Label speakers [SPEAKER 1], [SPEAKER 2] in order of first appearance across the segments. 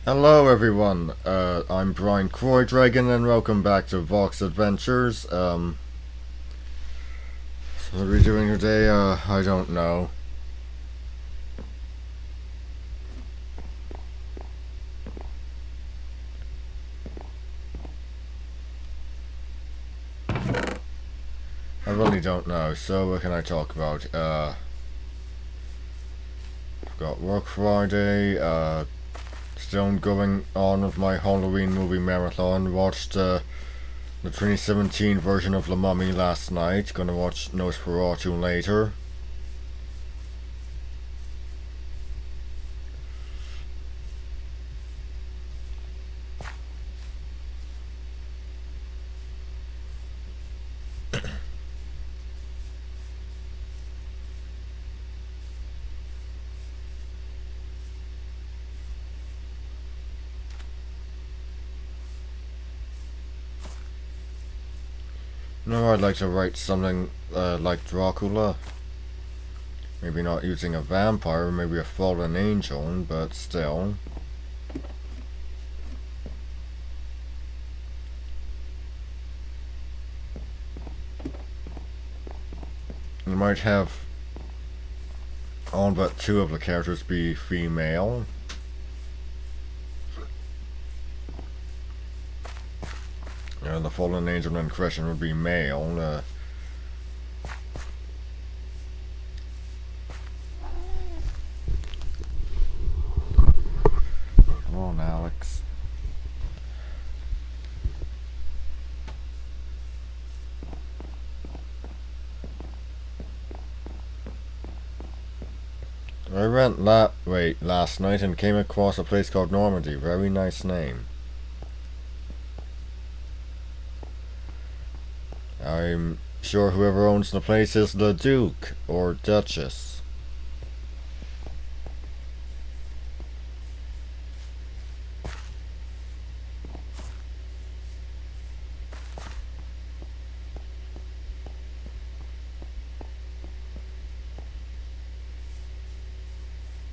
[SPEAKER 1] Hello everyone, I'm Brian Croydragon and welcome back to Vox Adventures. So what are we doing today? I don't know. I really don't know, so what can I talk about? I've got work Friday, still going on with my Halloween movie marathon, watched, the 2017 version of La Mummy last night, gonna watch Nosferatu later. No, I'd like to write something, like Dracula. Maybe not using a vampire, maybe a fallen angel, but still. You might have all but two of the characters be female. The fallen angel and Christian would be male. Come on, Alex. I went last night and came across a place called Normandy. Very nice name. I'm sure whoever owns the place is the Duke or Duchess.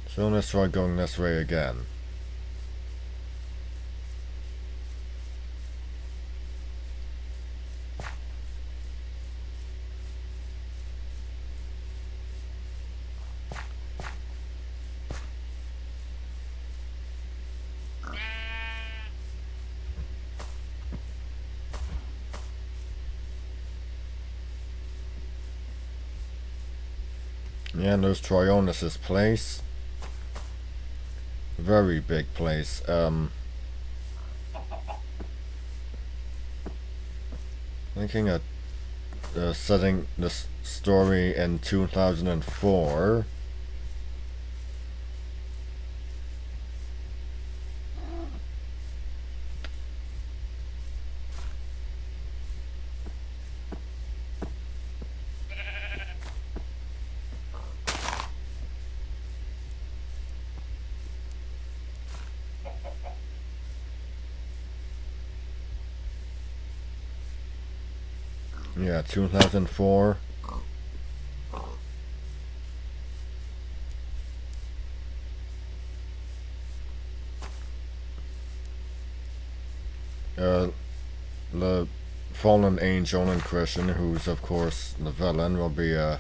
[SPEAKER 1] So let's try going this way again. Yeah, and there's Trionis' place. Very big place. Thinking of setting this story in 2004. Yeah, 2004. Uh, the fallen angel and Christian, who's of course the villain, will be well,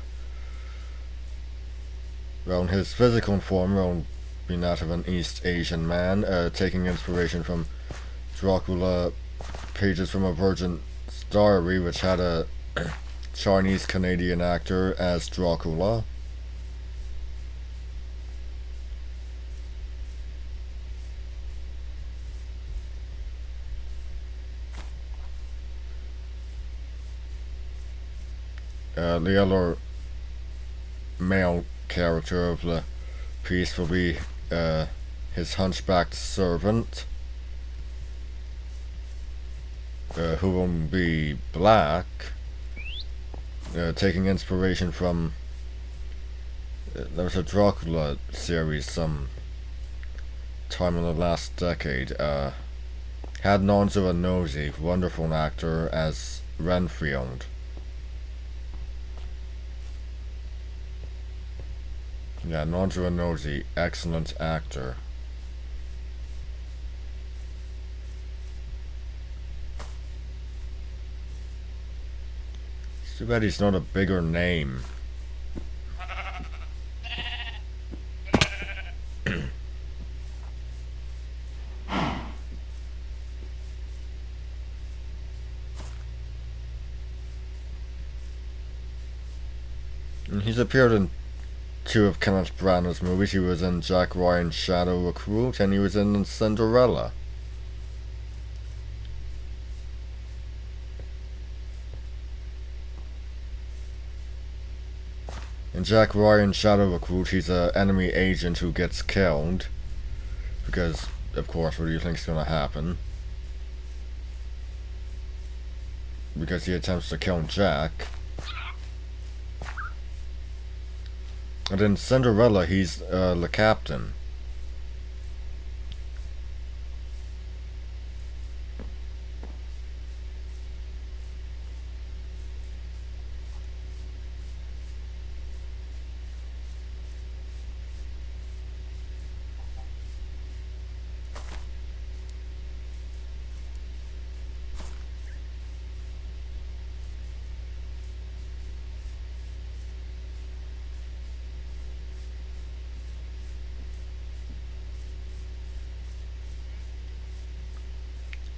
[SPEAKER 1] in his physical form will be that of an East Asian man, taking inspiration from Dracula pages from a Virgin's Diary, which had a Chinese Canadian actor as Dracula. The other male character of the piece will be his hunchbacked servant, who will be black, taking inspiration from. There was a Dracula series some time in the last decade. Had Nonzo and Nosy, wonderful actor, as Renfield. Yeah, Nonzo and Nosy, excellent actor. Too bad he's not a bigger name. And he's appeared in two of Kenneth Branagh's movies. He was in Jack Ryan's Shadow Recruit, and he was in Cinderella. In Jack Ryan's Shadow Recruit, he's an enemy agent who gets killed. Because, of course, what do you think's gonna happen? Because he attempts to kill Jack. And in Cinderella, he's the captain.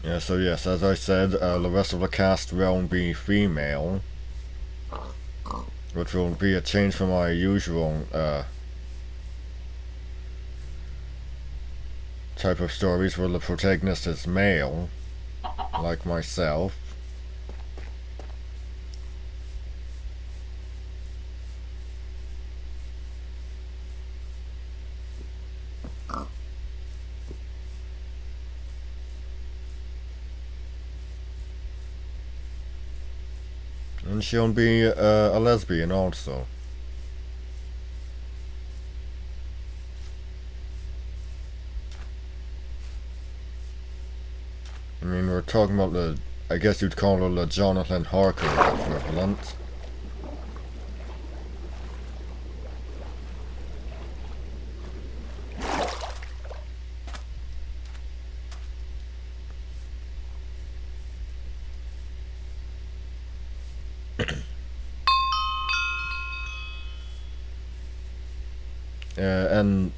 [SPEAKER 1] Yeah, so yes, as I said, the rest of the cast will be female, which will be a change from my usual type of stories where the protagonist is male, like myself. And she'll be a lesbian also. I mean, we're talking about the, I guess you'd call her the Jonathan Harker equivalent. And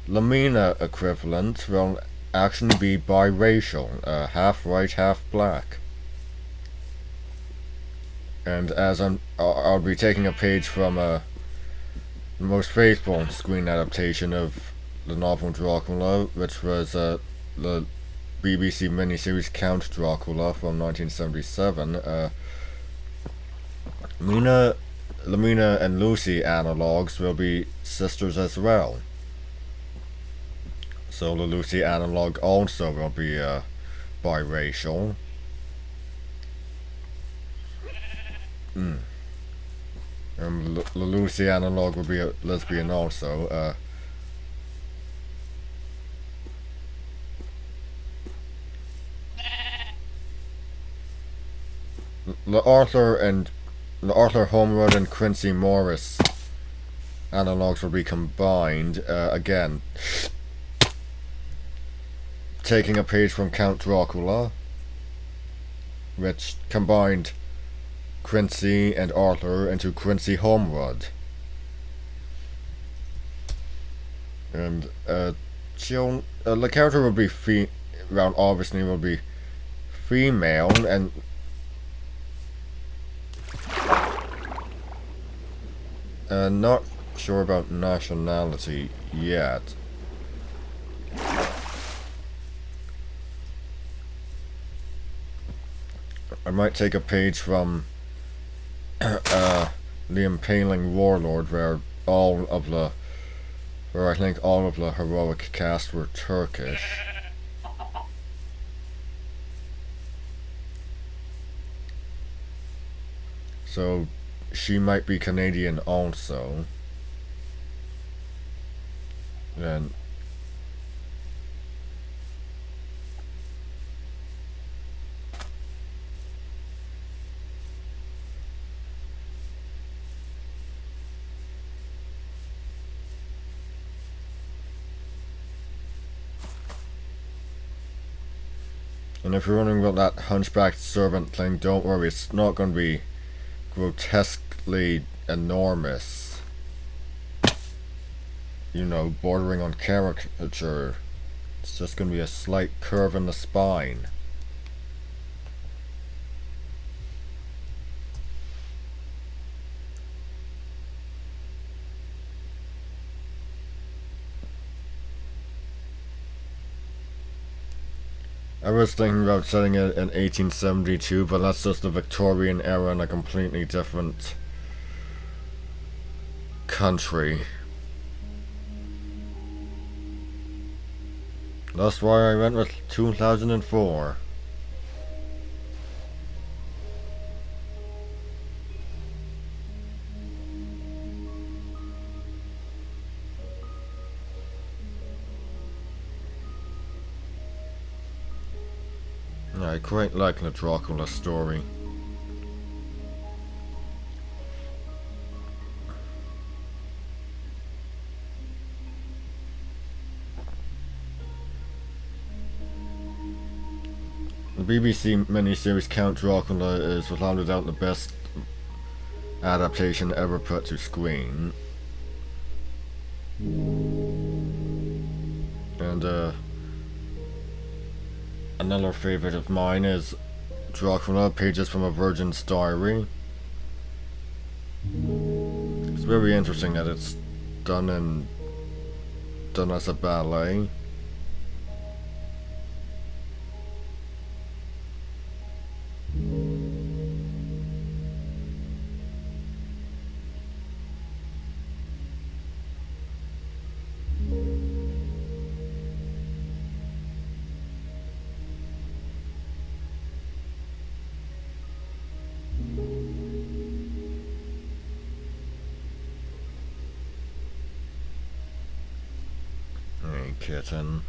[SPEAKER 1] Lamina equivalent will actually be biracial, half white, half black. And as I'll be taking a page from the most faithful screen adaptation of the novel Dracula, which was the BBC miniseries Count Dracula from 1977. Lamina and Lucy analogues will be sisters as well. So the Lucy analog also will be biracial. The Lucy analog will be a lesbian also. The Arthur Homewood and Quincy Morris analogs will be combined. Again, taking a page from Count Dracula, which combined Quincy and Arthur into Quincy Homewood. And the character will be obviously will be female, and not sure about nationality yet. I might take a page from The Impaling Warlord, where I think all of the heroic cast were Turkish. So she might be Canadian also. And if you're wondering about that hunchbacked servant thing, don't worry, it's not going to be grotesquely enormous. You know, bordering on caricature. It's just gonna be a slight curve in the spine. I was thinking about setting it in 1872, but that's just the Victorian era in a completely different country. That's why I went with 2004. I quite like the Dracula story. The BBC miniseries Count Dracula is without a doubt the best adaptation ever put to screen. And another favorite of mine is Dracula, Pages from a Virgin's Diary. It's very interesting that it's done as a ballet. Hey, kitten.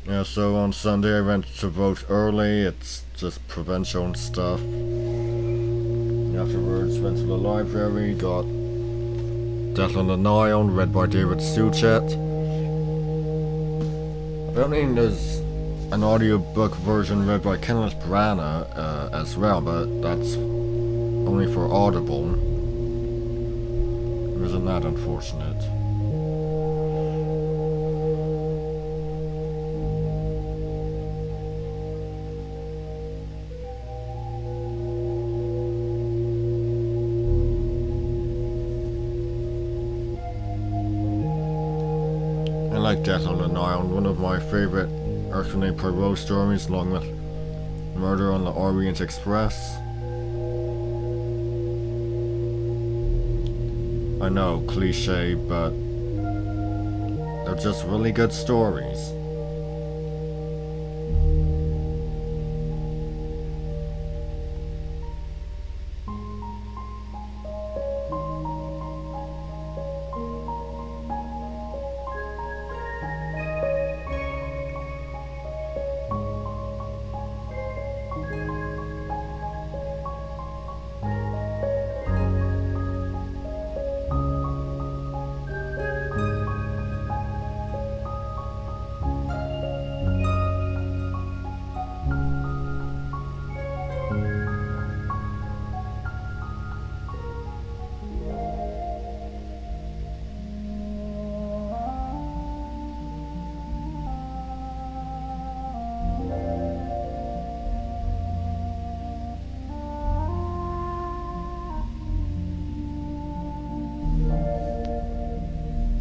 [SPEAKER 1] Yeah, so on Sunday I went to vote early. It's just provincial stuff. Afterwards went to the library, got Death on the Nile, read by David Suchet. Apparently there's an audiobook version read by Kenneth Branagh as well, but that's only for Audible. Isn't that unfortunate? I like Death on the Nile, one of my favourite Hercule Poirot stories, along with Murder on the Orient Express. I know, cliche, but they're just really good stories.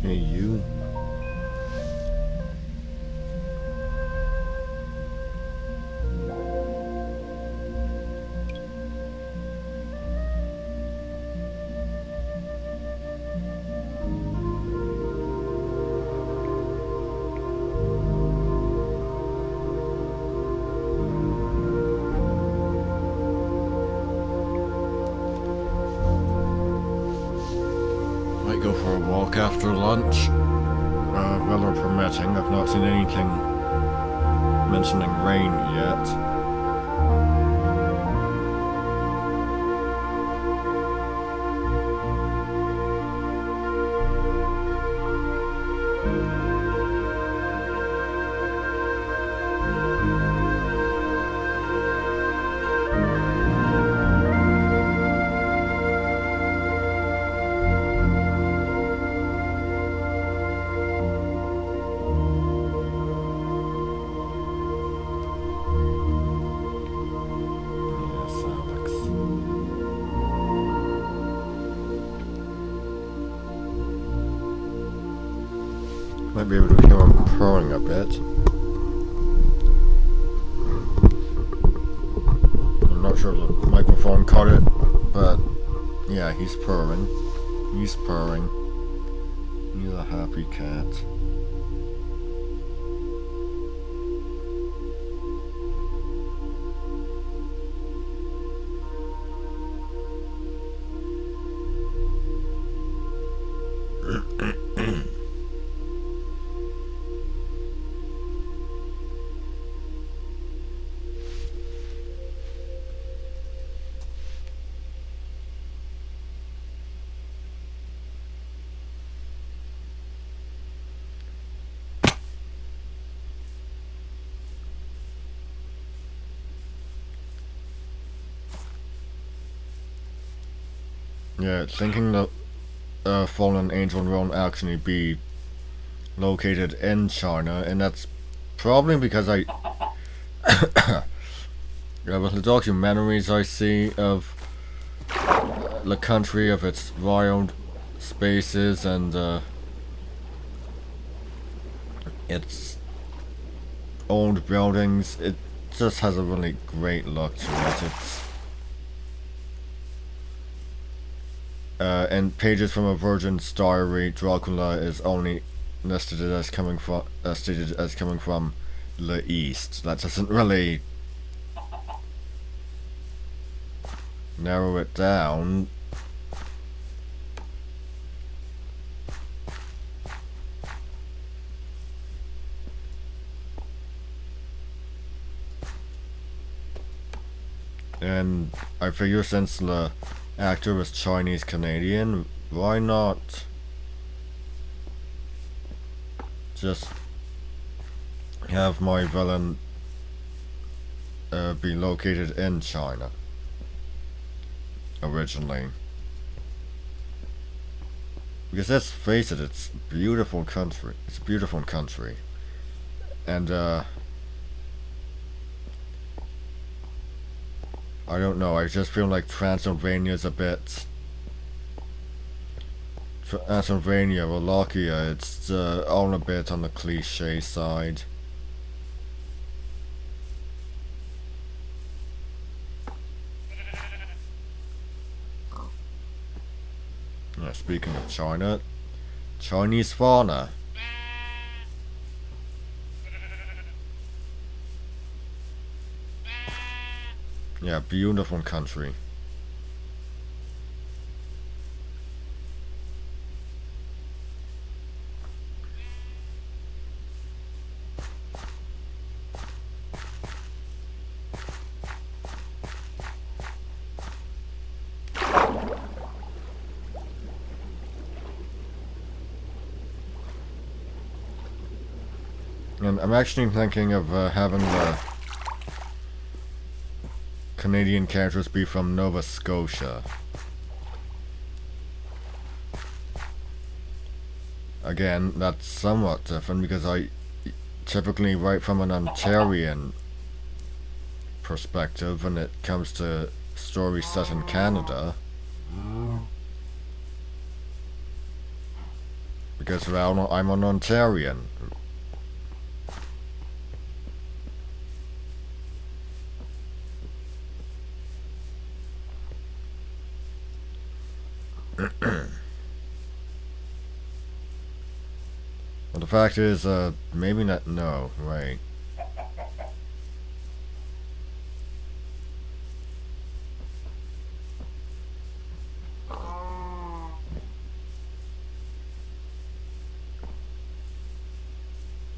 [SPEAKER 1] Hey, you. Might go for a walk after lunch. Weather permitting. I've not seen anything mentioning rain yet. Might be able to hear him purring a bit. I'm not sure if the microphone caught it, but yeah, he's purring. He's purring. He's a happy cat. Yeah, thinking that Fallen Angel won't actually be located in China, and that's probably because with the documentaries I see of the country, of its wild spaces and its old buildings, it just has a really great look to it. It's and pages from a Virgin's diary, Dracula is only listed as coming from stated as coming from the east. That doesn't really narrow it down. And I figure since the actor was Chinese Canadian, why not just have my villain be located in China originally? Because let's face it, it's a beautiful country. It's a beautiful country. And I don't know, I just feel like Transylvania's a bit... Transylvania, Wallachia, it's all a bit on the cliche side. Speaking of China, Chinese fauna. Yeah, beautiful country. And I'm actually thinking of having the Canadian characters be from Nova Scotia. Again, that's somewhat different because I typically write from an Ontarian perspective when it comes to stories set in Canada. Because well, I'm an Ontarian. Well, the fact is, maybe not. No, right.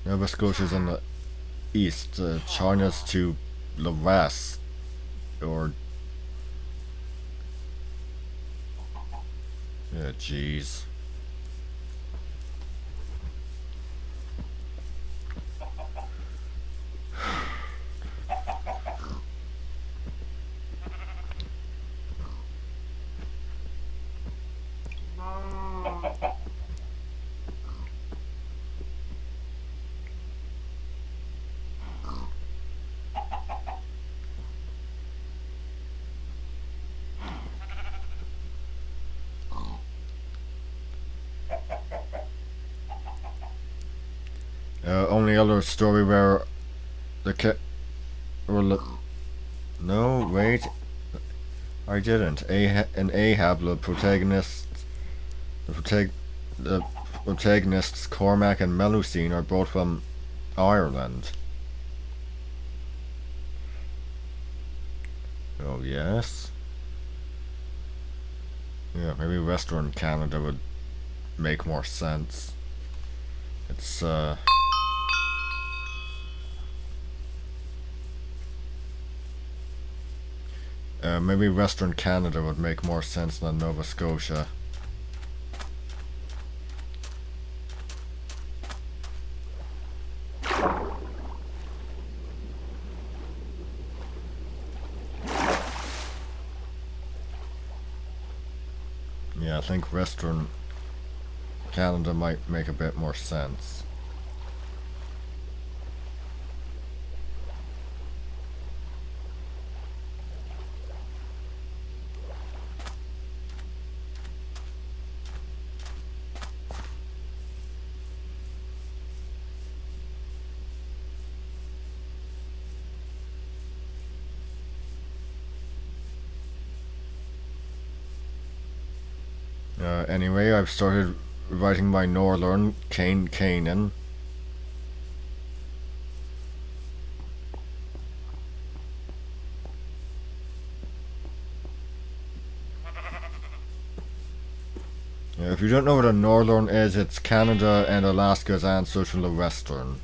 [SPEAKER 1] Nova Scotia's in the east, China's to the west, or... Yeah, jeez. Only other story where the no, wait, I didn't. In Ahab, the protagonists Cormac and Melusine are both from Ireland. Oh yes. Yeah, maybe Western Canada would make more sense. It's maybe Western Canada would make more sense than Nova Scotia. Yeah, I think Western Canada might make a bit more sense. Anyway, I've started writing my Northern Canaan. If you don't know what a Northern is, it's Canada and Alaska's answer to the Western.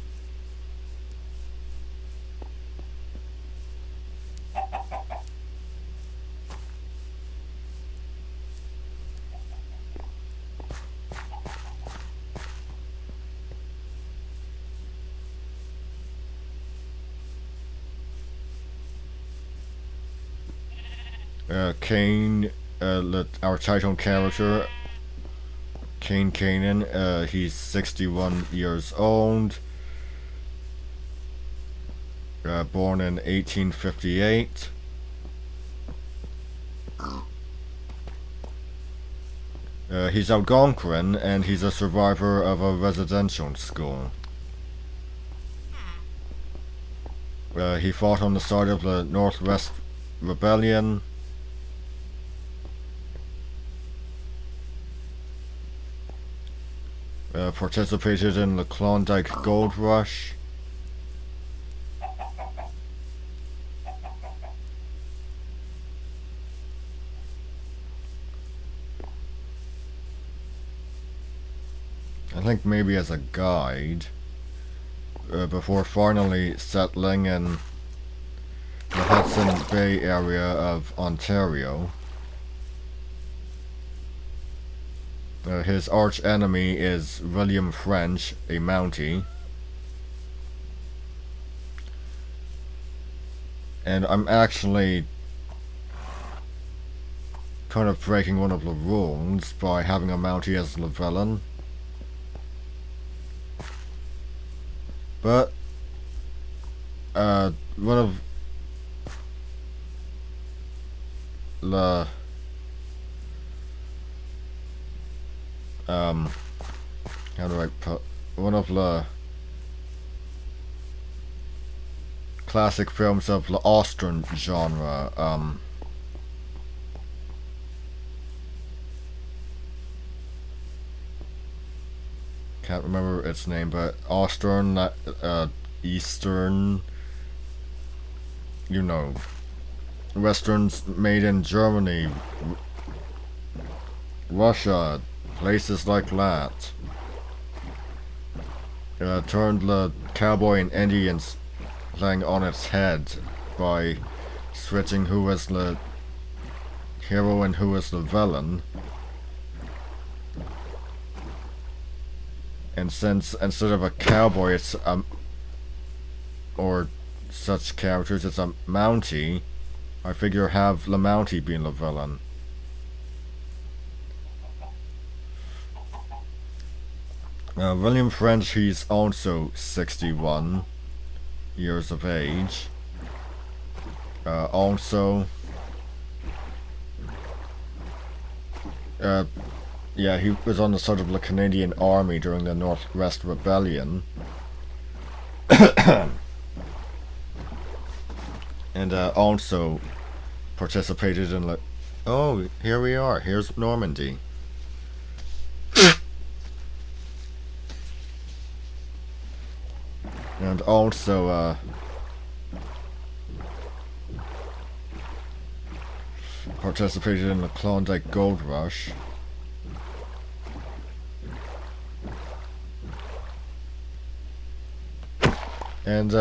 [SPEAKER 1] Kane, our title character, Kane Kanan, he's 61 years old, born in 1858. He's Algonquin, and he's a survivor of a residential school. He fought on the side of the Northwest Rebellion. Participated in the Klondike Gold Rush. I think maybe as a guide, before finally settling in the Hudson Bay area of Ontario. His arch enemy is William French, a Mountie. And I'm actually kind of breaking one of the rules by having a Mountie as the villain. But one of the how do I put, one of the classic films of the Austrian genre, can't remember its name, but Austrian, Eastern, you know, Westerns made in Germany, Russia, places like that. Turned the cowboy and Indians thing on its head by switching who was the hero and who was the villain. And since instead of a cowboy it's or such characters, it's a Mountie, I figure have the Mountie being the villain. William French, he's also 61 years of age. Yeah, he was on the side of the Canadian Army during the Northwest Rebellion. And also participated in like, oh, here we are. Here's Normandy. And also participated in the Klondike Gold Rush. And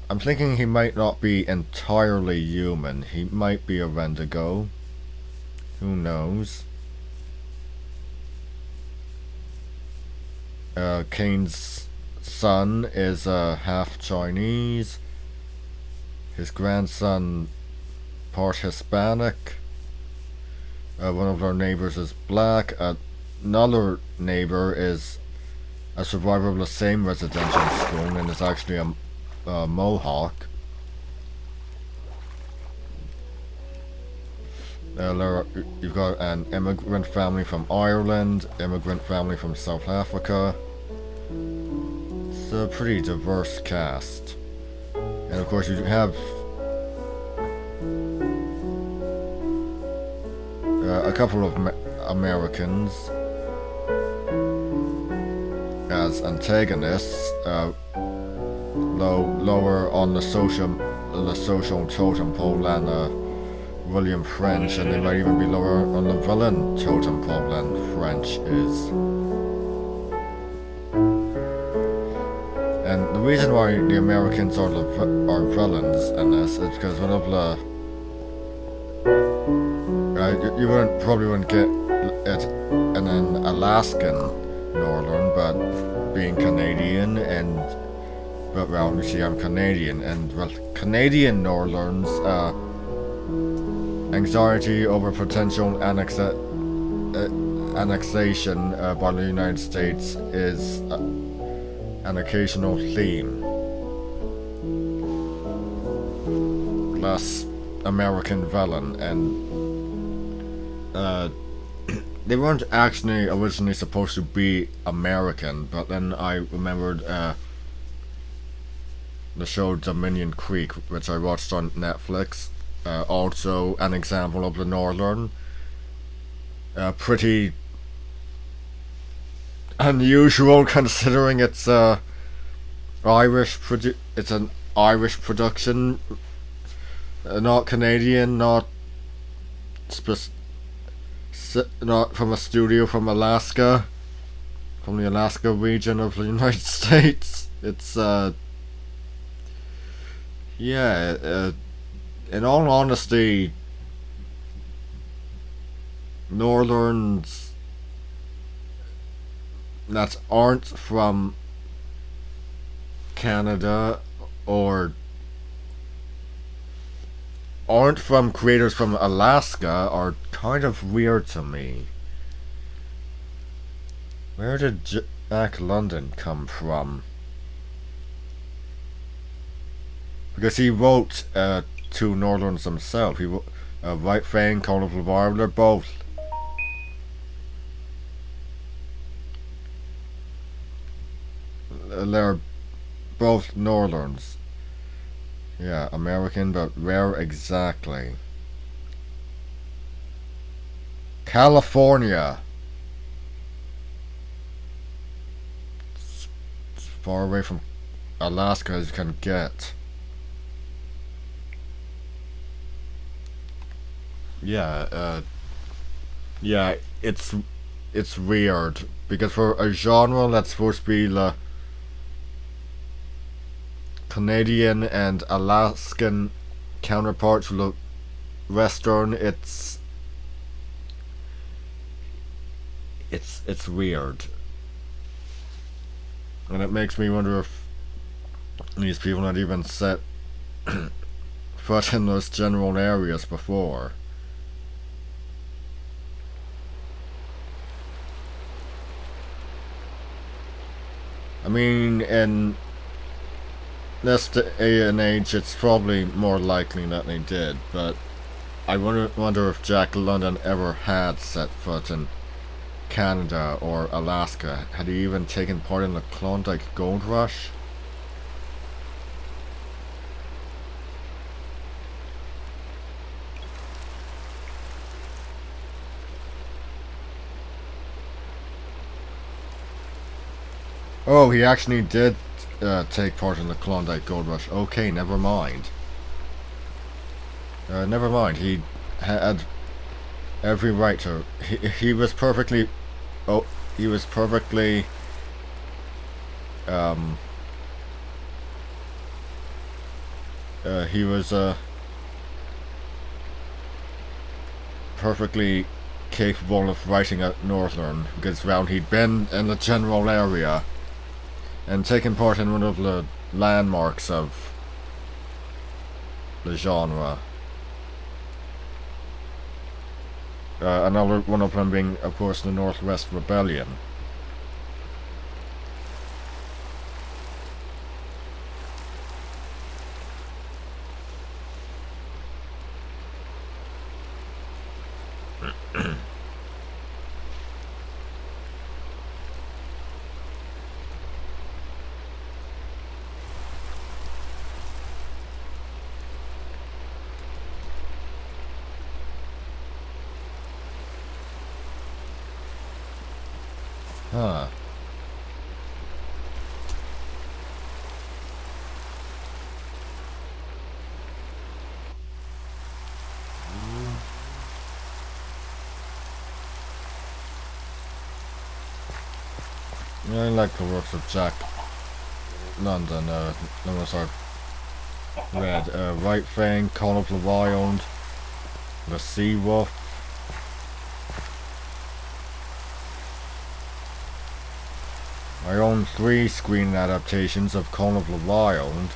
[SPEAKER 1] I'm thinking he might not be entirely human. He might be a Wendigo. Who knows? Kane's son is half Chinese. His grandson part Hispanic. One of our neighbors is black. Another neighbor is a survivor of the same residential school and is actually a Mohawk. You've got an immigrant family from Ireland, immigrant family from South Africa. It's a pretty diverse cast. And of course you have a couple of Americans as antagonists, lower on the social totem pole than William French, and they might even be lower on the villain totem pole than French is. And the reason why the Americans are villains in this is because one of the you probably wouldn't get it in an Alaskan Northern, but being Canadian and well, you see, I'm Canadian, and well, Canadian Northerns, anxiety over potential annexation by the United States is an occasional theme. Less American villain, and they weren't actually originally supposed to be American, but then I remembered the show Dominion Creek, which I watched on Netflix. Also an example of the Northern. Pretty unusual considering it's it's an Irish production, not Canadian, not from a studio from Alaska, from the Alaska region of the United States. It's in all honesty, Northerns that aren't from Canada or aren't from creators from Alaska are kind of weird to me. Where did Jack London come from? Because he wrote two Northerns himself. He wrote White Fang, Call of LeVar. They're both Northerns. Yeah, American, but where exactly? California. It's far away from Alaska as you can get. Yeah, it's weird because for a genre that's supposed to be the Canadian and Alaskan counterparts of the Western, it's weird, and it makes me wonder if these people had even set foot in those general areas before. I mean, in this day and age, it's probably more likely that they did, but I wonder if Jack London ever had set foot in Canada or Alaska? Had he even taken part in the Klondike Gold Rush? Oh, he actually did take part in the Klondike Gold Rush. Okay, never mind. Never mind. He had every right to. He was perfectly. Oh, he was perfectly. He was perfectly capable of writing a Northern, because round he'd been in the general area and taken part in one of the landmarks of the genre. Another one of them being, of course, the Northwest Rebellion. Huh. Yeah, I like the works of Jack London. Numbers are read. White Fang, Call of the Wild, The Sea Wolf. I own 3 screen adaptations of Call of the Wild.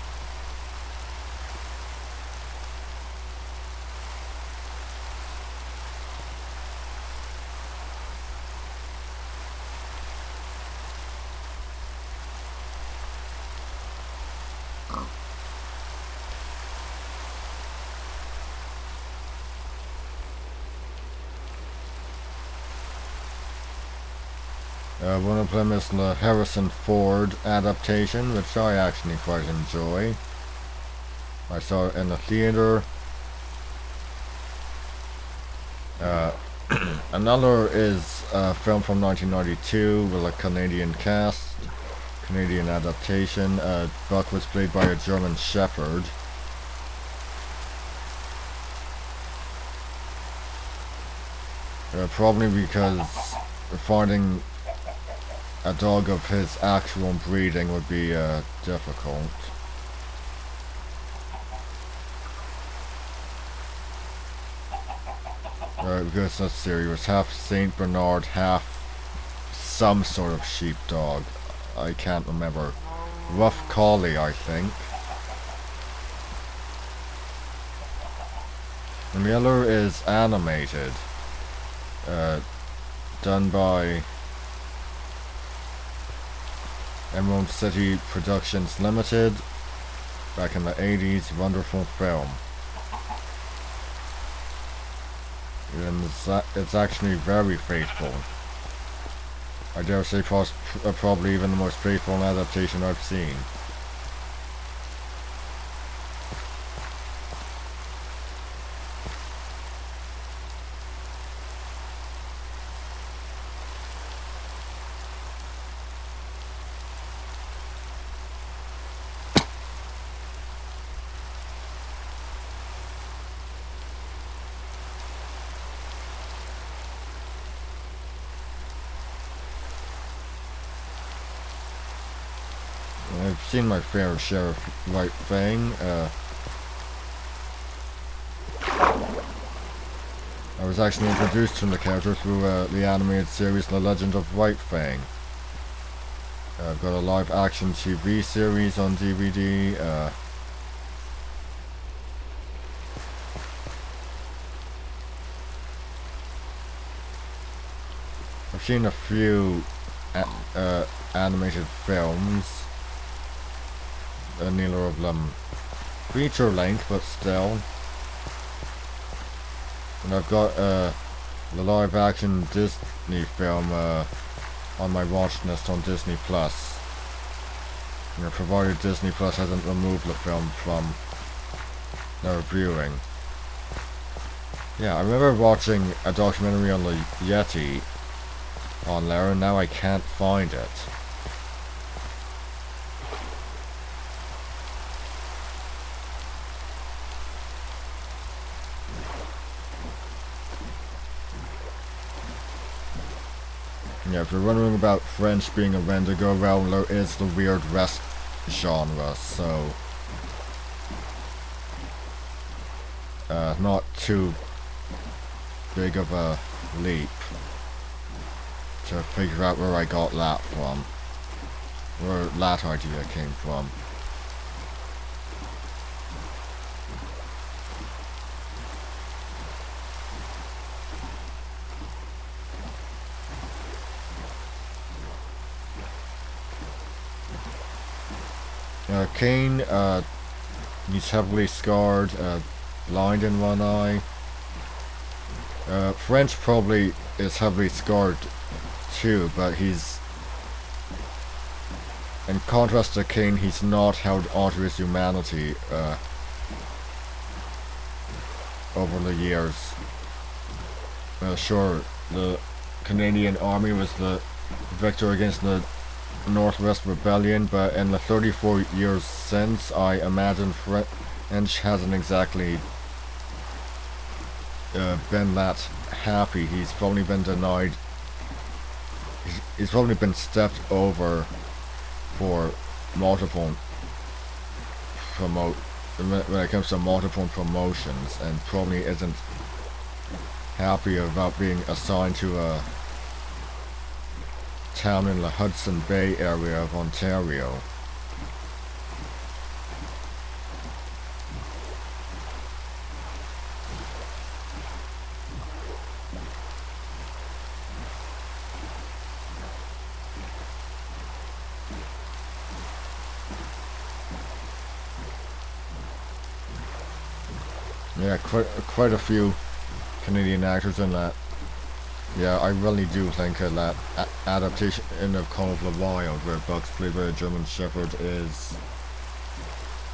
[SPEAKER 1] One of them is the Harrison Ford adaptation, which I actually quite enjoy. I saw it in the theater. Another is a film from 1992 with a Canadian cast, Canadian adaptation. Buck was played by a German Shepherd. Probably because finding a dog of his actual breeding would be difficult. Because let's see, he was half Saint Bernard, half some sort of sheepdog. I can't remember. Rough Collie, I think. And the other is animated. Done by Emerald City Productions Limited back in the 80s. Wonderful film. And it's actually very faithful. I dare say probably even the most faithful adaptation I've seen. I've seen my fair share of White Fang. I was actually introduced to the character through the animated series The Legend of White Fang. I've got a live action TV series on DVD. I've seen a few animated films. Neither of them feature length, but still. And I've got the live-action Disney film on my watch list on Disney Plus. You know, provided Disney Plus hasn't removed the film from their viewing. Yeah, I remember watching a documentary on the Yeti on there, and now I can't find it. Yeah, if you're wondering about French being a Wendigo, well, there is the weird rest genre, so not too big of a leap to figure out where I got that from, where that idea came from. Kane, he's heavily scarred, blind in one eye. French probably is heavily scarred too, but he's, in contrast to Kane, he's not held onto his humanity over the years. Sure, the Canadian Army was the victor against the Northwest Rebellion, but in the 34 years since, I imagine French hasn't exactly been that happy. He's probably been denied. He's probably been stepped over for multiple when it comes to multiple promotions, and probably isn't happy about being assigned to a town in the Hudson Bay area of Ontario. Yeah, quite a few Canadian actors in that. Yeah, I really do think that adaptation of Call of the Wild, where Buck's played by a German Shepherd, is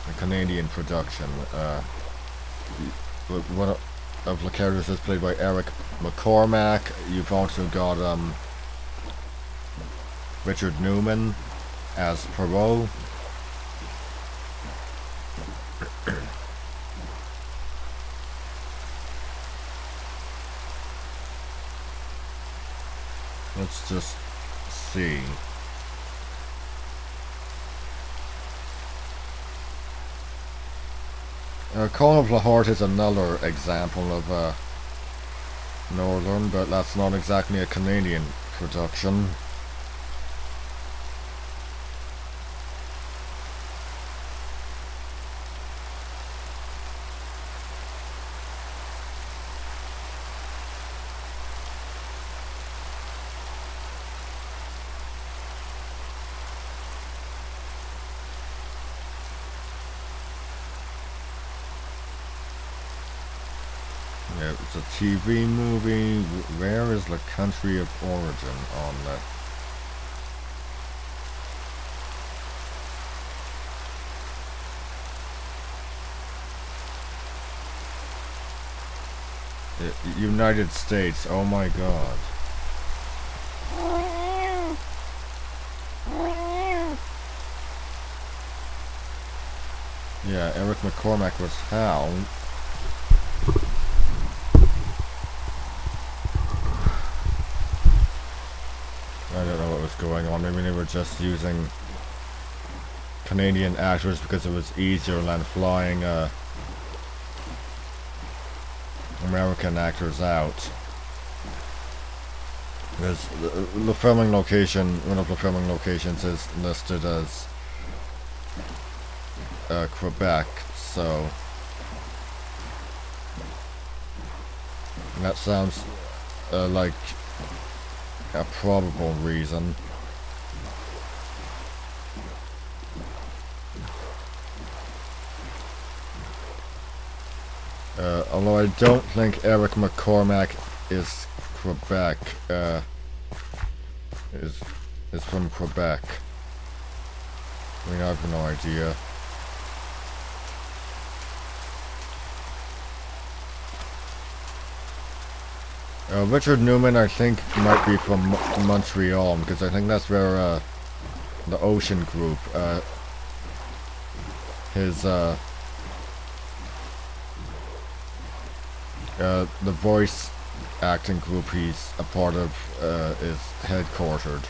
[SPEAKER 1] a Canadian production. One of the characters is played by Eric McCormack. You've also got Richard Newman as Perot. Let's just see. Call of the Heart is another example of Northern, but that's not exactly a Canadian production. Yeah, it's a TV movie. Where is the country of origin on that? United States. Oh my God. Yeah, Eric McCormack was Hal. I don't know what was going on. Maybe they were just using Canadian actors because it was easier than flying American actors out. Because the filming location, one of the filming locations is listed as Quebec, so that sounds like a probable reason. Although I don't think Eric McCormack is Quebec. Is from Quebec. I mean, I have no idea. Richard Newman, I think, might be from Montreal, because I think that's where the Ocean Group, the voice acting group he's a part of, is headquartered.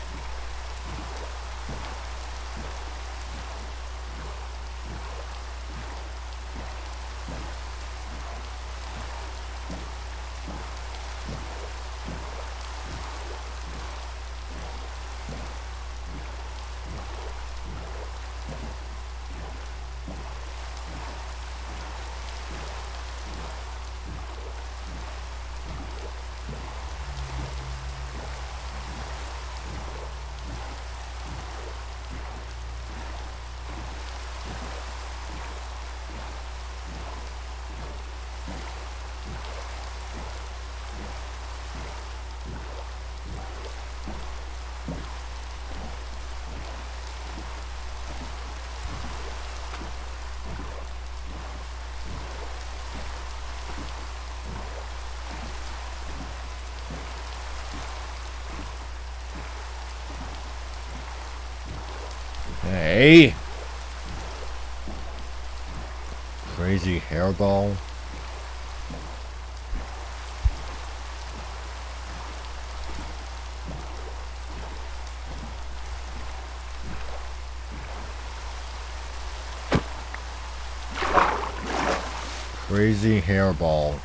[SPEAKER 1] Hey! Crazy hairball. Crazy hairball.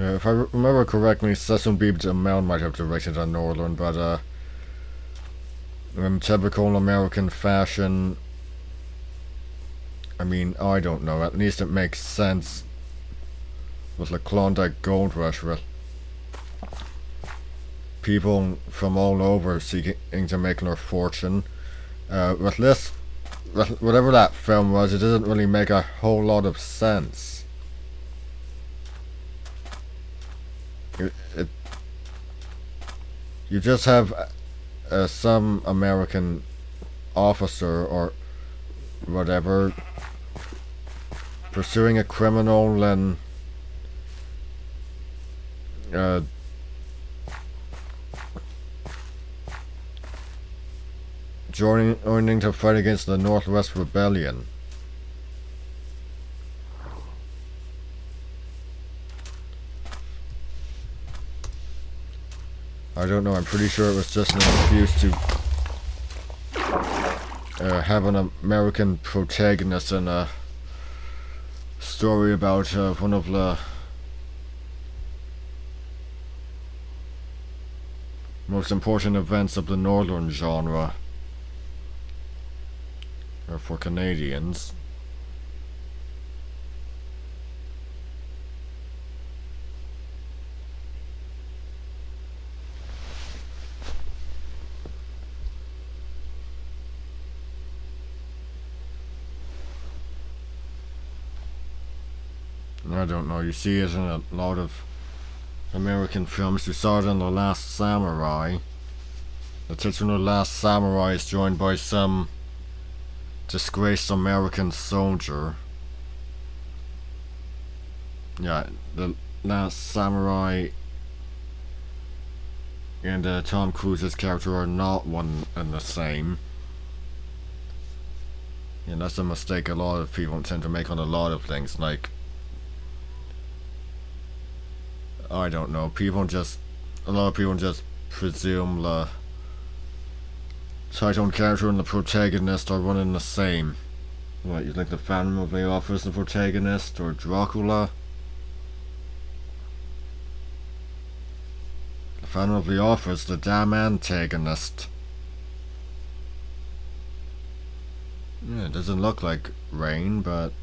[SPEAKER 1] If I remember correctly, Cecil B. DeMille might have directed on Northern, but in typical American fashion, I mean, I don't know. At least it makes sense with the Klondike Gold Rush, with people from all over seeking to make their fortune. With this, whatever that film was, it doesn't really make a whole lot of sense. You just have some American officer or whatever pursuing a criminal and joining to fight against the Northwest Rebellion. I don't know, I'm pretty sure it was just an excuse to have an American protagonist in a story about one of the most important events of the Northern genre, or for Canadians. I don't know, you see it in a lot of American films. You saw it in The Last Samurai. The titular Last Samurai is joined by some disgraced American soldier. Yeah, The Last Samurai and Tom Cruise's character are not one and the same. And that's a mistake a lot of people tend to make on a lot of things, like, I don't know, a lot of people just presume the title character and the protagonist are one and the same. What, you think the Phantom of the Opera is the protagonist, or Dracula? The Phantom of the Opera is the damn antagonist. Yeah, it doesn't look like rain, but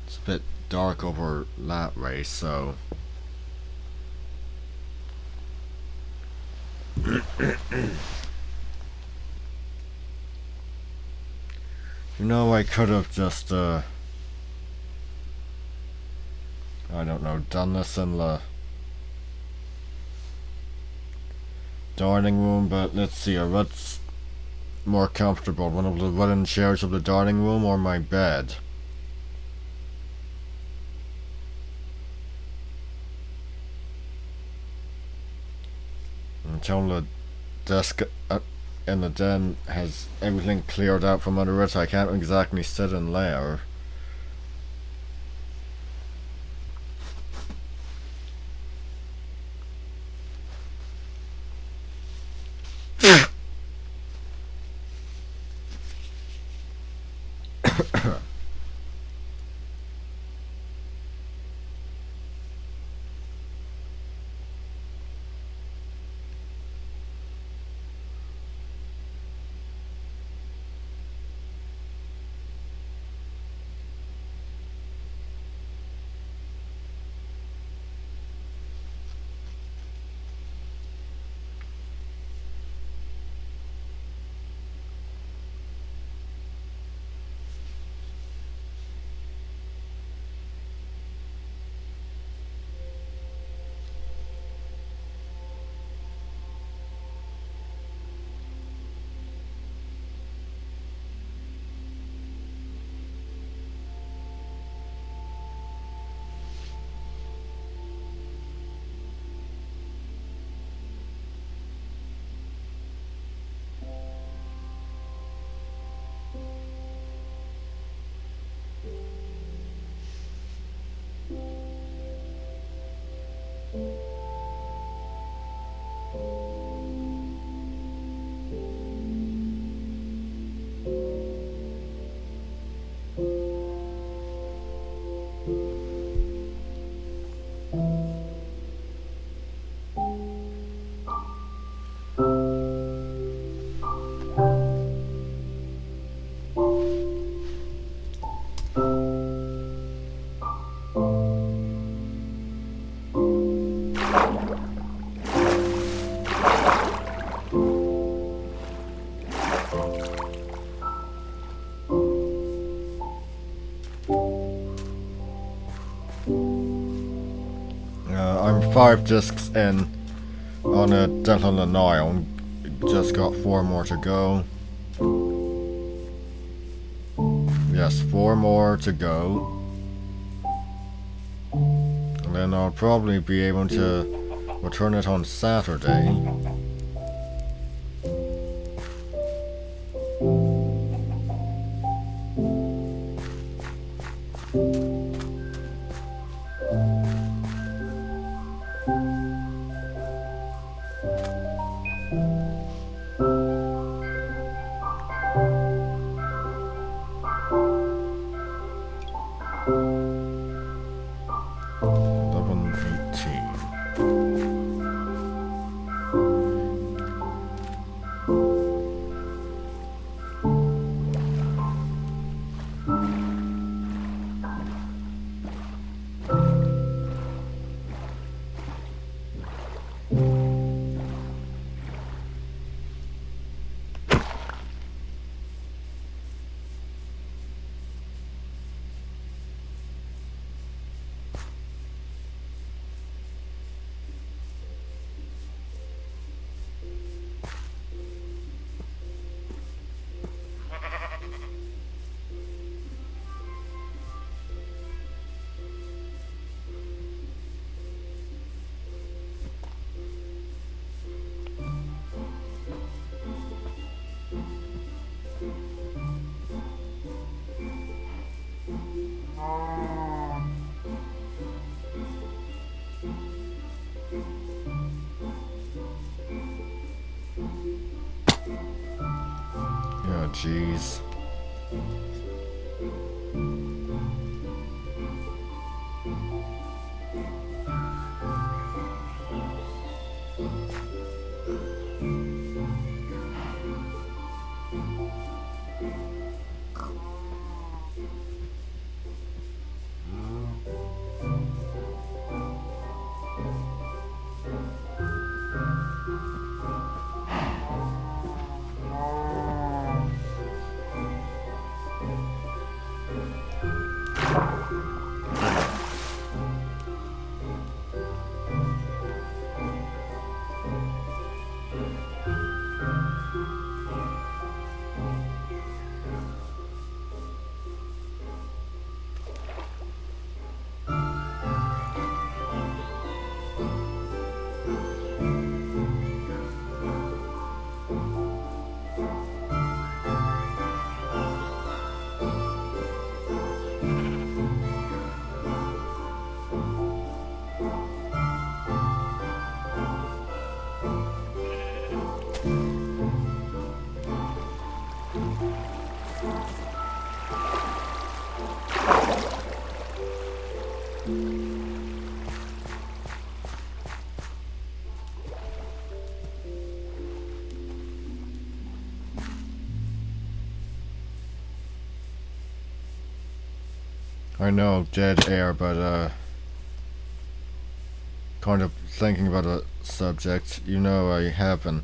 [SPEAKER 1] it's a bit dark over that way, so... You know, I could have just, I don't know, done this in the dining room, but let's see, what's more comfortable, one of the wooden chairs of the dining room or my bed? Until the desk in the den has everything cleared out from under it, I can't exactly sit in there. I'm 5 discs in on a Death on the Nile. Just got 4 more to go. Yes, 4 more to go. And then I'll probably be able to return it on Saturday. Oh, jeez. I know, dead air, but kind of thinking about a subject. You know, I have been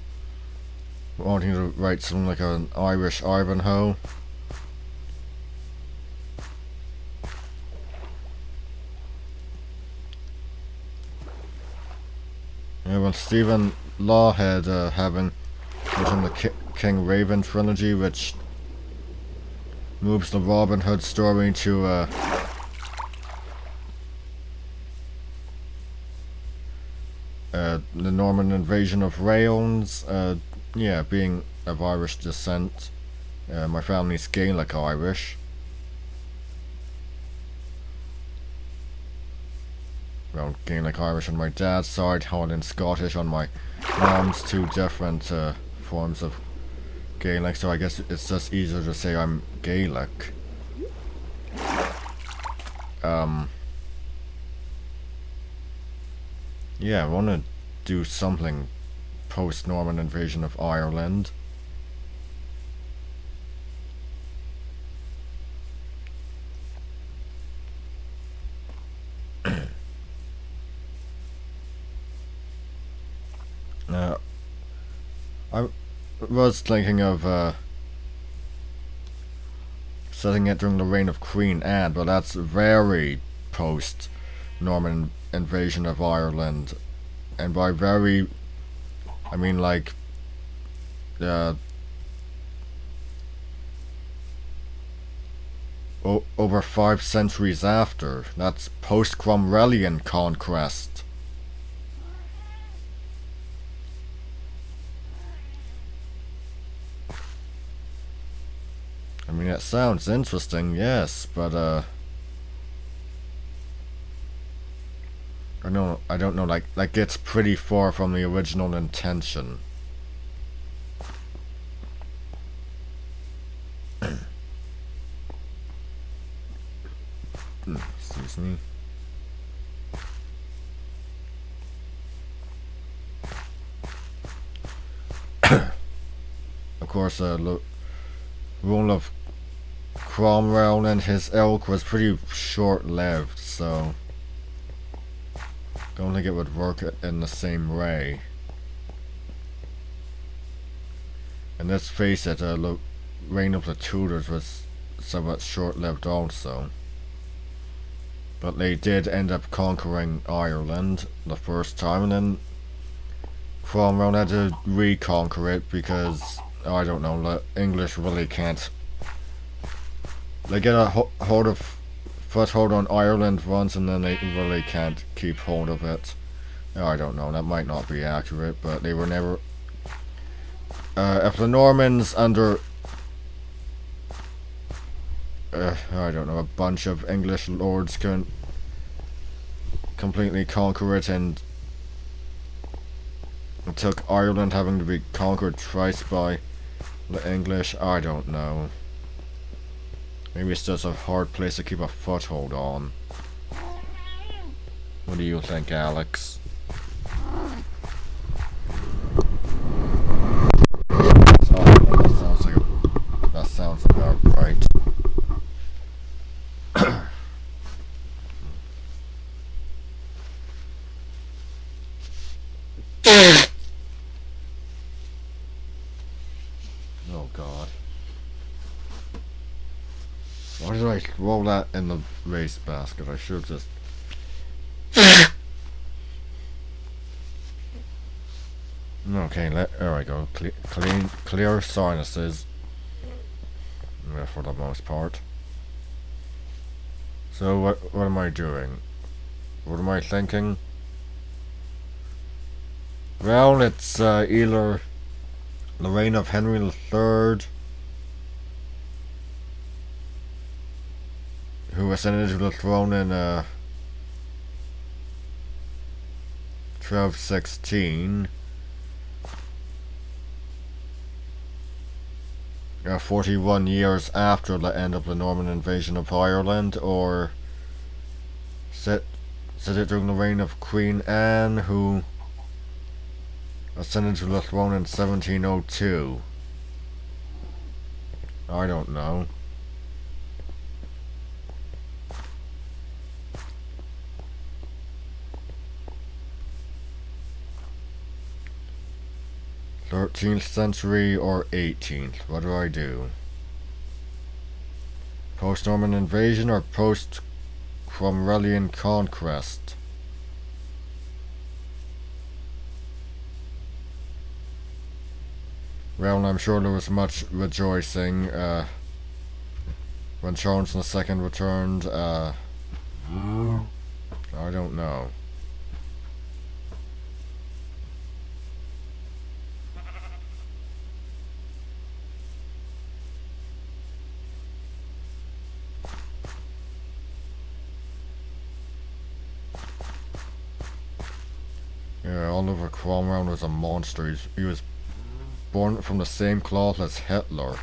[SPEAKER 1] wanting to write something like an Irish Ivanhoe. Yeah, well, Stephen Law had having written the King Raven trilogy, which moves the Robin Hood story to the Norman invasion of Wales. Yeah, being of Irish descent, my family's Gaelic Irish. Well, Gaelic Irish on my dad's side, Highland Scottish on my mom's, two different forms of Gaelic, so I guess it's just easier to say I'm Gaelic. Yeah, I want to do something post-Norman invasion of Ireland. I was thinking of setting it during the reign of Queen Anne, but that's very post-Norman invasion of Ireland. And by very, I mean like over 5 centuries after. That's post-Cromwellian conquest. I mean, it sounds interesting, yes, but I don't know, like that gets pretty far from the original intention. Excuse me. Of course, the rule of Cromwell and his ilk was pretty short-lived, so don't think it would work in the same way. And let's face it, the reign of the Tudors was somewhat short-lived also. But they did end up conquering Ireland the first time, and then Cromwell had to reconquer it because, I don't know, the English really can't. They get a foothold on Ireland once, and then they really can't keep hold of it. I don't know, that might not be accurate, but they were never. If the Normans under I don't know, a bunch of English lords couldn't completely conquer it, and it took Ireland having to be conquered twice by the English, I don't know. Maybe it's just a hard place to keep a foothold on. What do you think, Alex? That sounds about right. Oh god. Why did I roll that in the waste basket? I should have just... Okay, there we go. Clear sinuses. Yeah, for the most part. So what am I doing? What am I thinking? Well, it's either the reign of Henry III, who ascended to the throne in 1216, 41 years after the end of the Norman invasion of Ireland, or set it during the reign of Queen Anne, who ascended to the throne in 1702. I don't know. 13th century or 18th? What do I do? Post-Norman invasion or post-Cromwellian conquest? Well, I'm sure there was much rejoicing when Charles II returned. I don't know. Yeah, Oliver Cromwell was a monster. He was born from the same cloth as Hitler.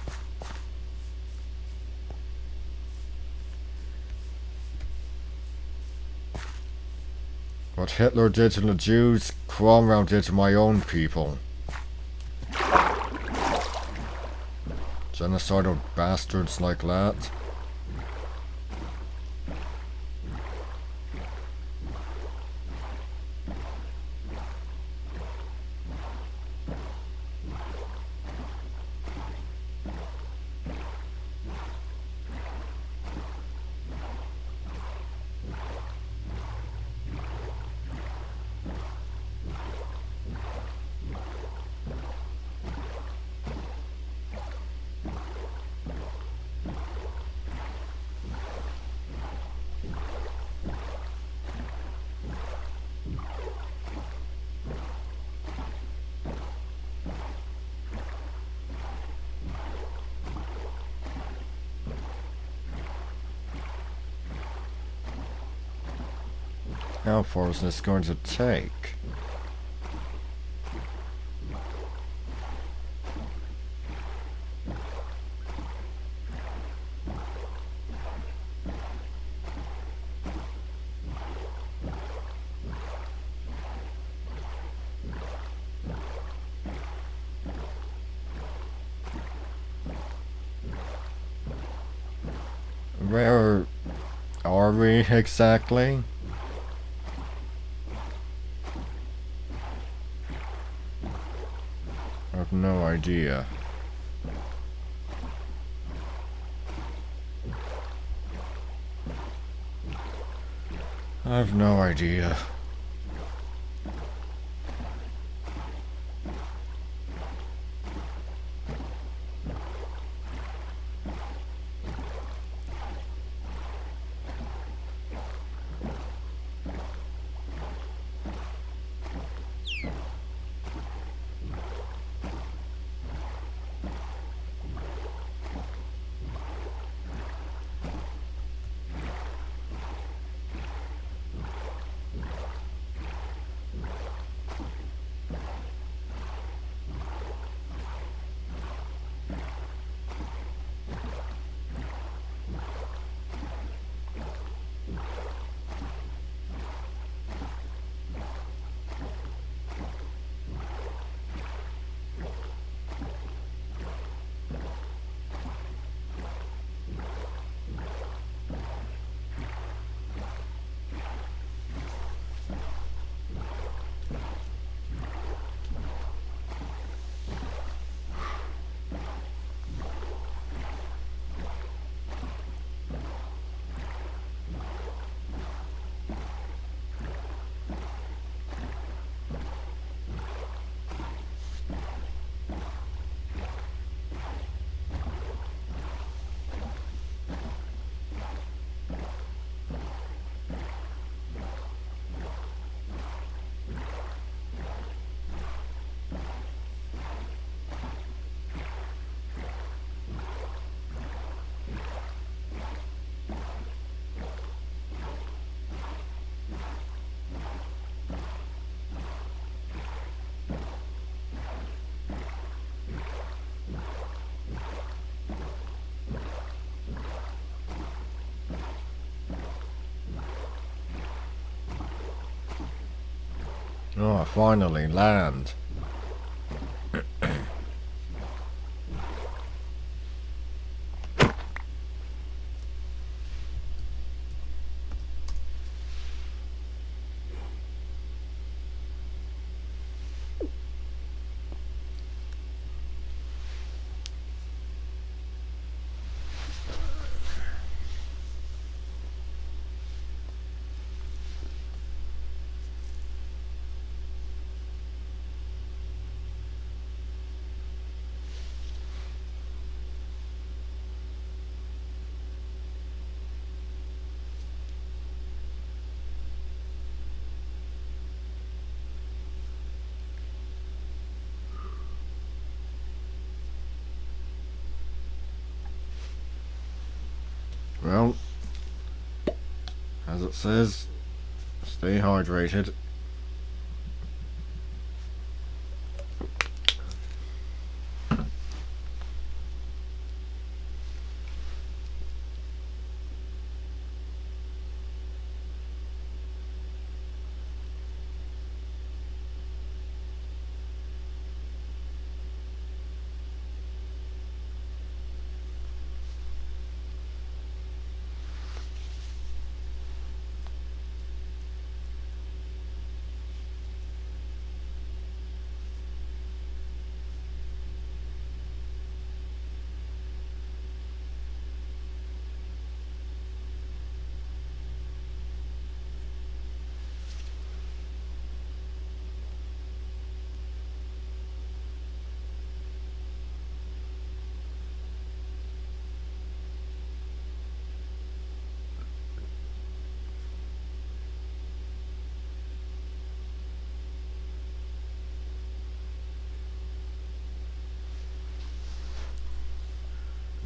[SPEAKER 1] What Hitler did to the Jews, Cromwell did to my own people. Genocidal bastards like that. How far is this going to take? Where are we exactly? I have no idea. I have no idea. Oh, finally, land. Well, as it says, stay hydrated.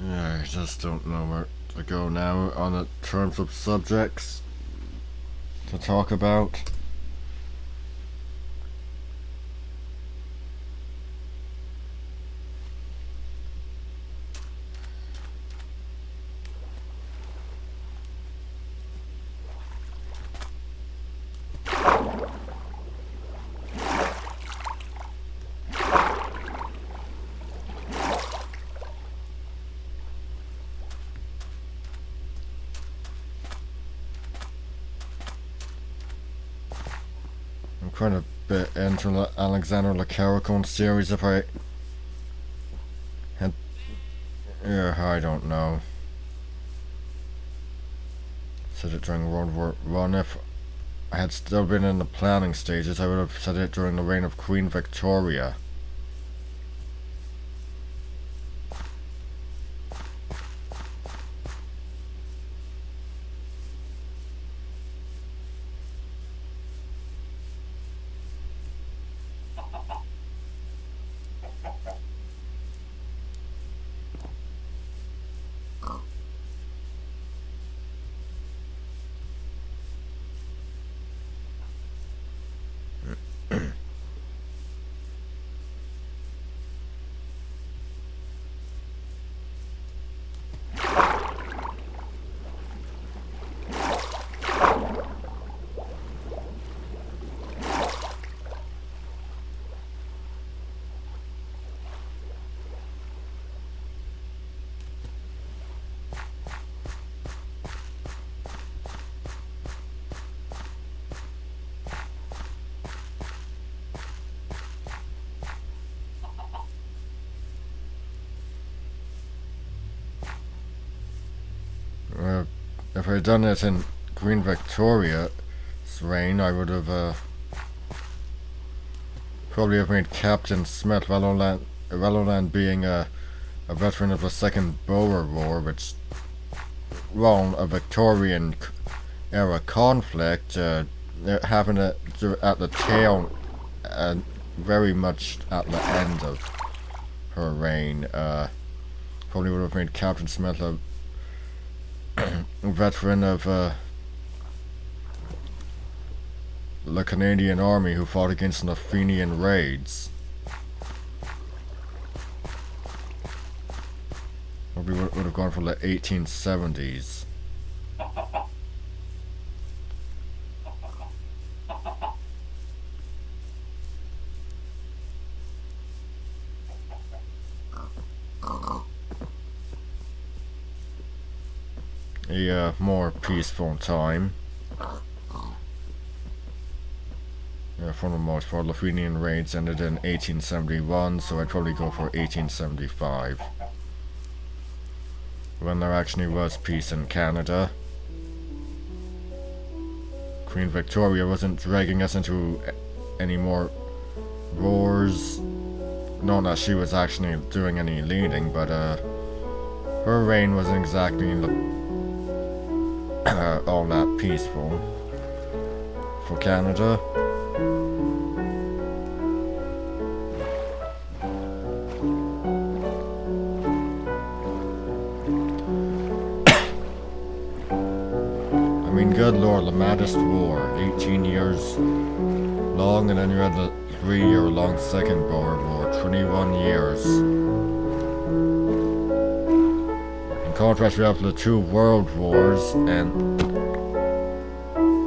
[SPEAKER 1] Yeah, I just don't know where to go now on the terms of subjects to talk about. I'm quite a bit into the Alexander Lecaricon series. If I had, yeah, I don't know. Said it during World War One. If I had still been in the planning stages, I would have said it during the reign of Queen Victoria. If I had done it in Queen Victoria's reign, I would have probably have made Captain Smith, rather than being a veteran of the Second Boer War, which, while a Victorian era conflict, having it at the tail, very much at the end of her reign. Probably would have made Captain Smith a veteran of the Canadian Army who fought against the Fenian raids. Probably would have gone for the 1870s. A more peaceful time. Yeah, for the most part, the Fenian raids ended in 1871, so I'd probably go for 1875. When there actually was peace in Canada. Queen Victoria wasn't dragging us into any more wars. Not that she was actually doing any leading, but her reign wasn't exactly all that peaceful for Canada. Red Lord, the maddest war, 18 years long, and then you had the 3-year-long Second Boer War, 21 years. In contrast, we have the 2 World Wars, and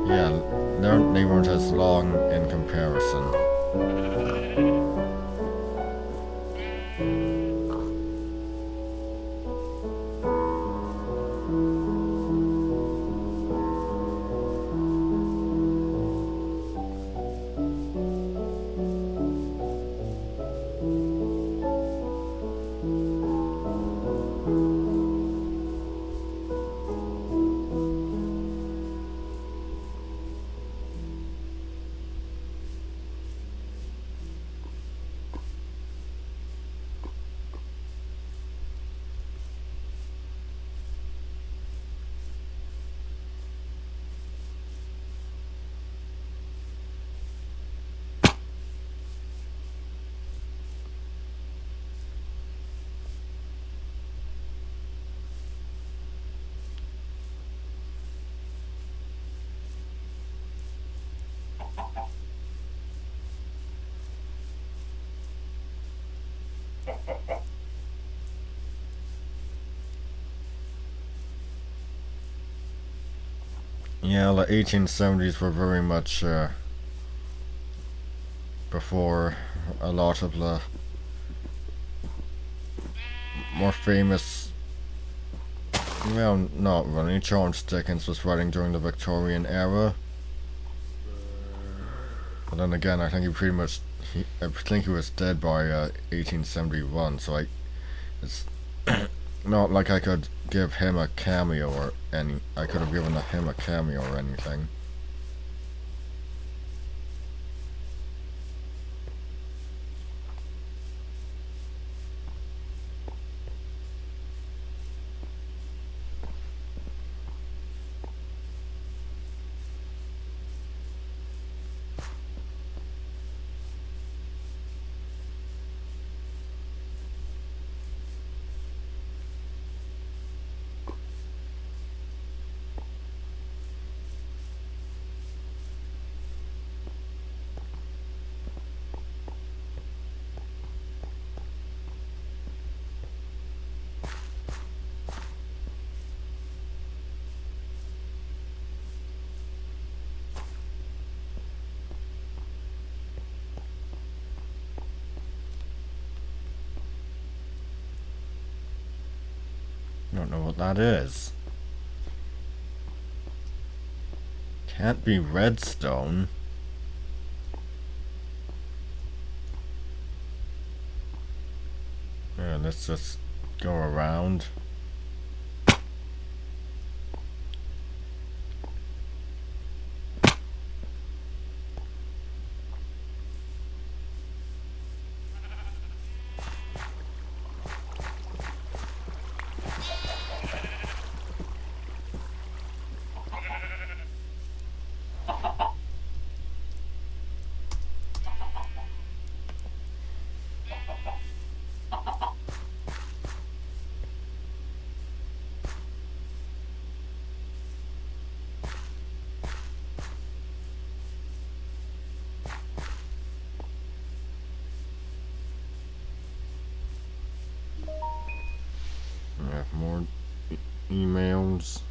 [SPEAKER 1] yeah, they weren't as long in comparison. Yeah, the 1870s were very much before a lot of the more famous, well, not really. Charles Dickens was writing during the Victorian era. But then again, I think I think he was dead by 1871, so it's not like I could give him a cameo or I could have given him a cameo or anything. I don't know what that is. Can't be redstone. Yeah, let's just go around. We have more emails.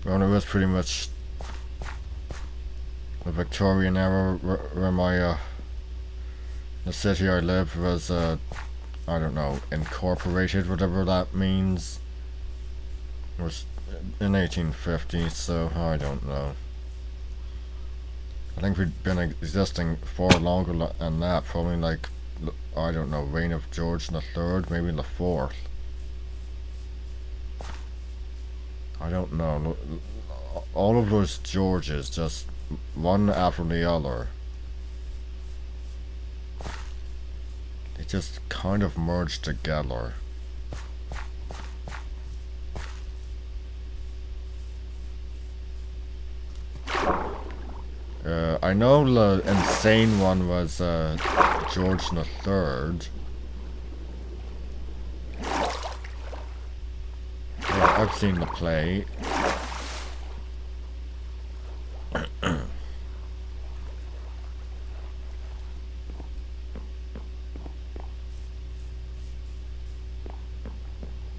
[SPEAKER 1] Well, it was pretty much the Victorian era where the city I lived was, I don't know, incorporated, whatever that means. It was in 1850, so I don't know. I think we've been existing far longer than that. Probably like, I don't know, reign of George the Third, maybe the Fourth. I don't know. All of those Georges, just one after the other. They just kind of merged together. I know the insane one was George the Third. Yeah, I've seen the play.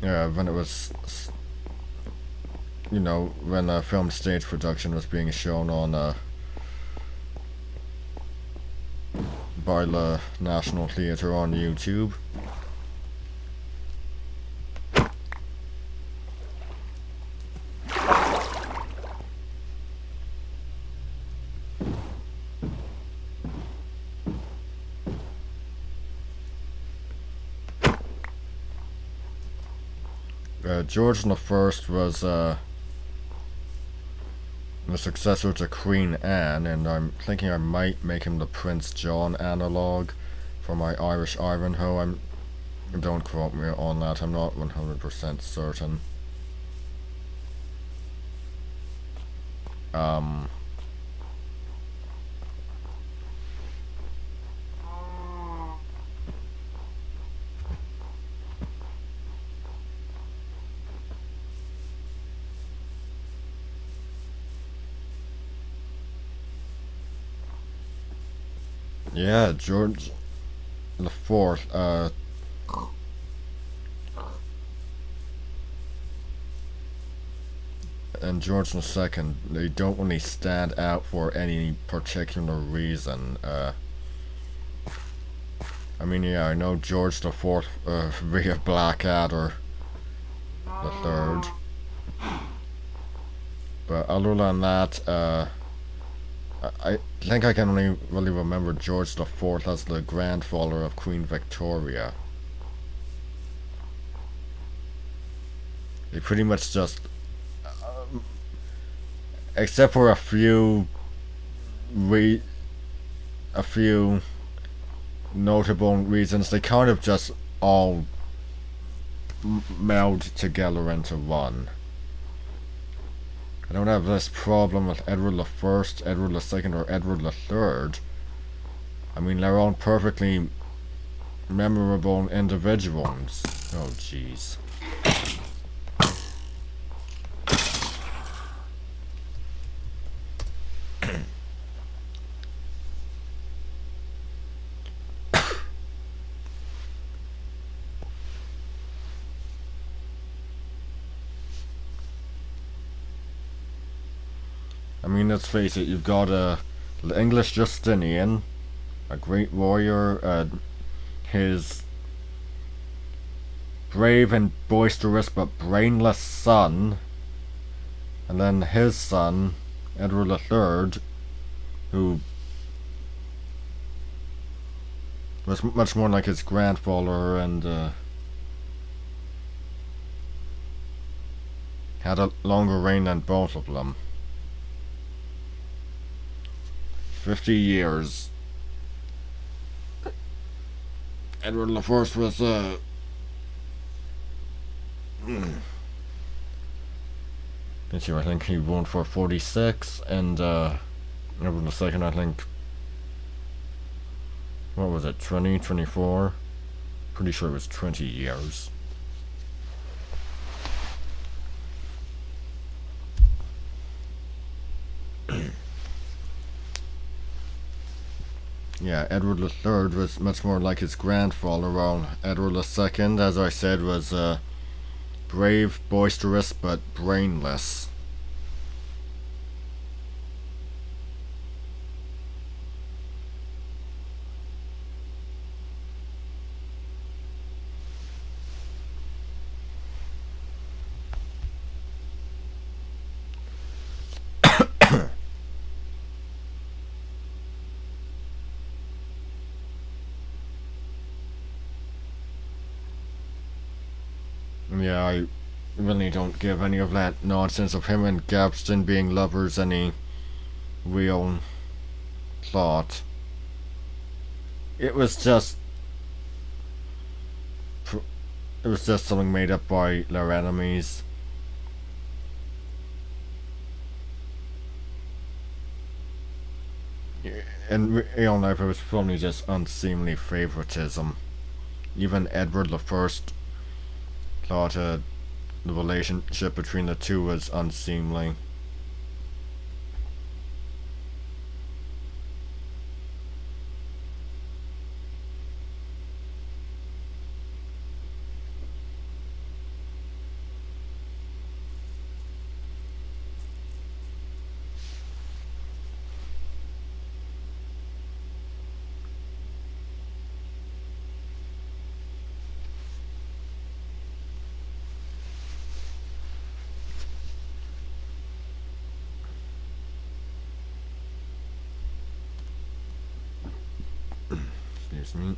[SPEAKER 1] Yeah, when it was, you know, when a film stage production was being shown on by the National Theatre on YouTube. George the First was the successor to Queen Anne, and I'm thinking I might make him the Prince John analog for my Irish Ivanhoe. Don't quote me on that. I'm not 100% certain. Yeah, George the Fourth. And George the Second, they don't really stand out for any particular reason. I mean, yeah, I know George the Fourth via Blackadder the Third, but other than that, I think I can only really remember George the Fourth as the grandfather of Queen Victoria. They pretty much just, except for a few notable reasons, they kind of just all meld together into one. I don't have this problem with Edward the First, Edward the Second, or Edward the Third. I mean, they're all perfectly memorable individuals. Oh, jeez. I mean, let's face it, you've got the English Justinian, a great warrior, his brave and boisterous but brainless son, and then his son, Edward the Third, who was much more like his grandfather and had a longer reign than both of them. 50 years. Edward the First was let's see, I think he won for 46, and Edward the Second, I think, what was it, 20, 24? Pretty sure it was 20 years. Yeah, Edward the Third was much more like his grandfather, while Edward the Second, as I said, was brave, boisterous, but brainless. Yeah, I really don't give any of that nonsense of him and Gabston being lovers any real thought. It was just it was just something made up by their enemies. In real life, it was probably just unseemly favoritism. Even Edward the First thought the relationship between the two was unseemly. Excuse me.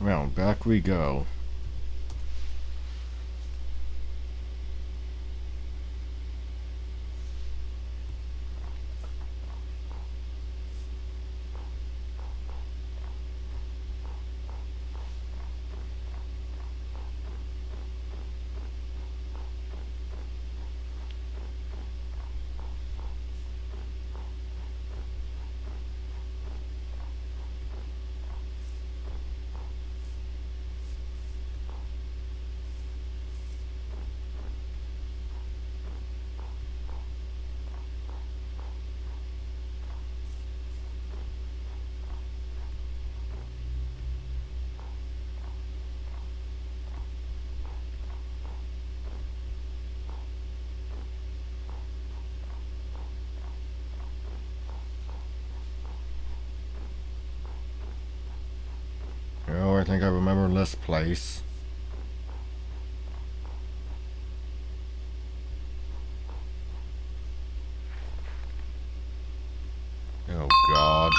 [SPEAKER 1] Well, back we go. Oh, I think I remember this place. Oh, God.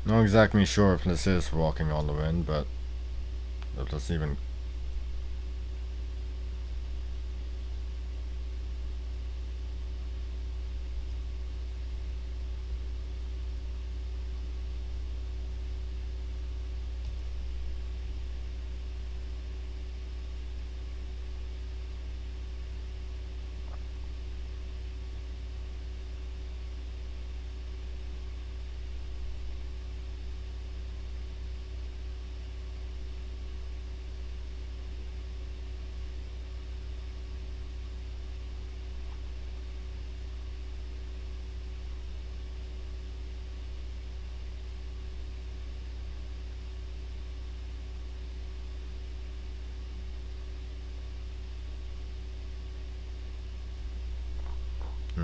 [SPEAKER 1] Not exactly sure if this is walking on the wind, but it doesn't even.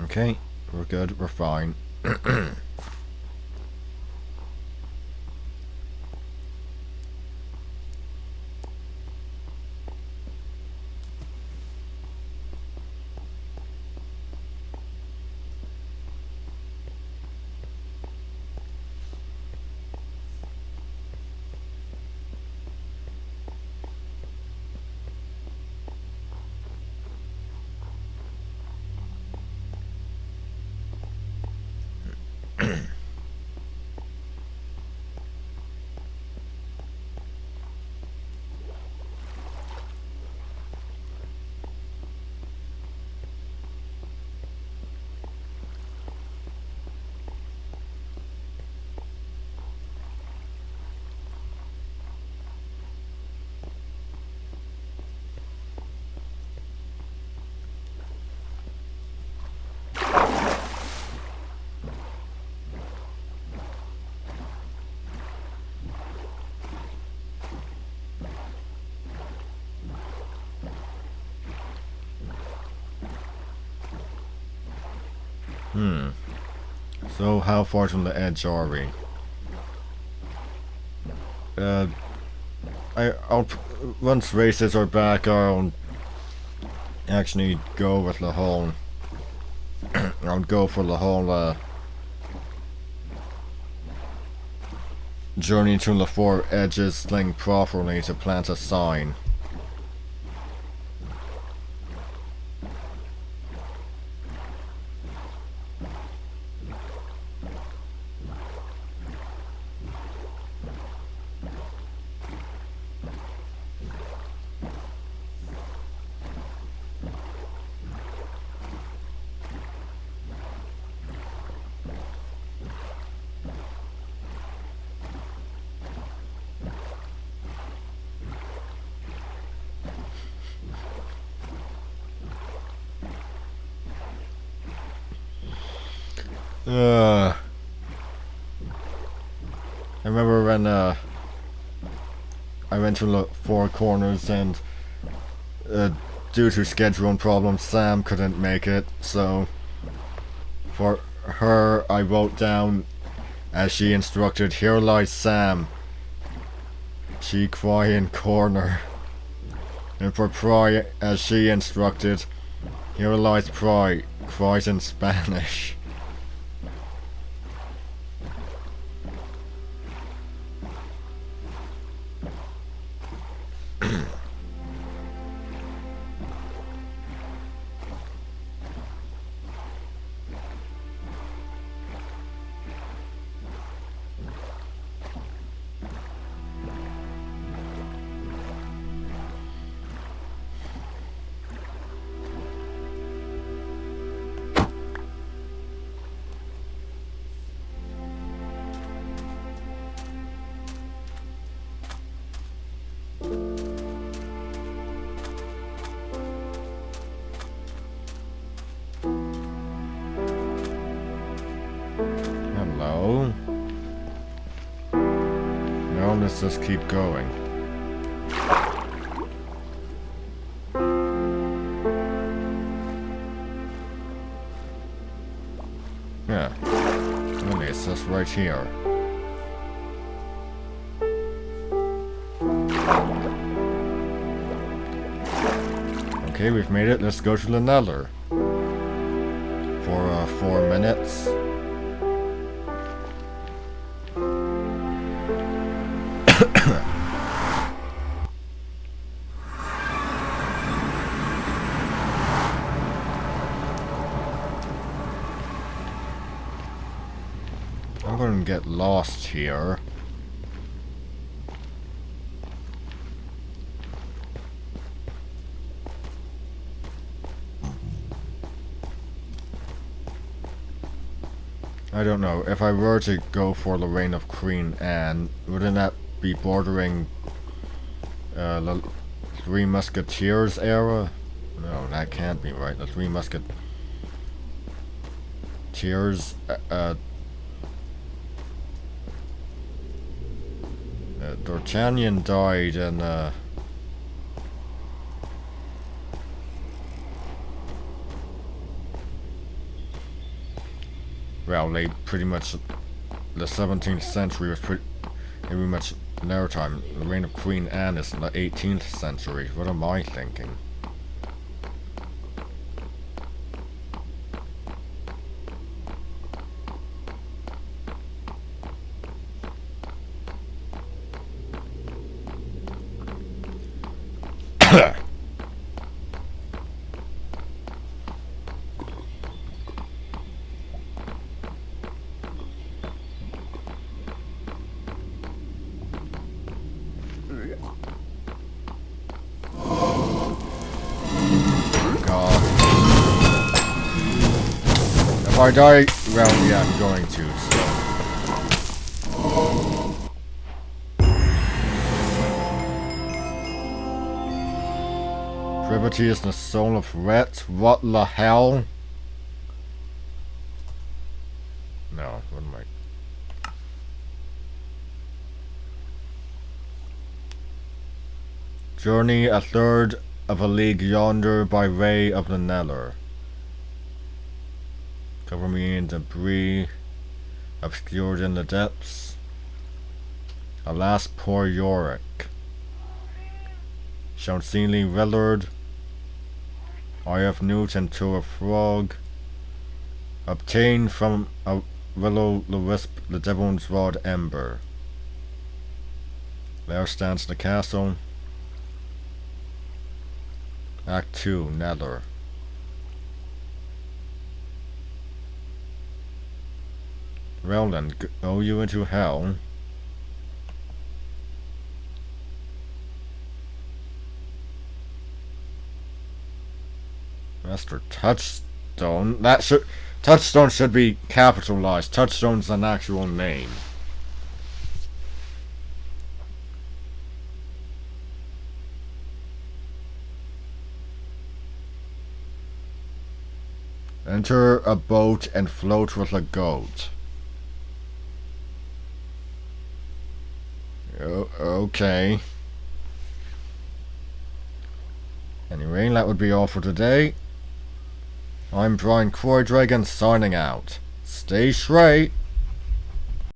[SPEAKER 1] Okay, we're good, we're fine. So how far from the edge are we? Uh, once races are back, I'll actually go with the whole. I'll go for the whole journey to the four edges thing properly to plant a sign. I remember when I went to the Four Corners and due to scheduling problems Sam couldn't make it, so for her I wrote down as she instructed, "Here lies Sam, she cry in corner." And for Pry, as she instructed, "Here lies Pry, cries in Spanish." Hello? Now let's just keep going. Yeah. Really, it's just right here. Okay, we've made it. Let's go to the Nether. For 4 minutes. I'm gonna get lost here. I don't know, if I were to go for the reign of Queen Anne, wouldn't that be bordering the Three Musketeers era? No, that can't be right. The Three Musketeers, D'Artagnan died and well, they pretty much, the 17th century was pretty much their time. The reign of Queen Anne is in the 18th century. What am I thinking? If I die, well, yeah, I'm going to, so. Brevity is the soul of red. What the hell? No, what am I? Journey a third of a league yonder by way of the Nether. Cover me in debris, obscured in the depths. Alas, poor Yorick. Shounsini Willard. Eye of Newt into a frog. Obtained from a will-o'-the-wisp the devil's rod ember. There stands the castle. Act 2, Nether. Well then, go you into hell. Master Touchstone? Touchstone should be capitalized. Touchstone's an actual name. Enter a boat and float with a goat. Okay. Anyway, that would be all for today. I'm Brian Croydragon signing out. Stay straight.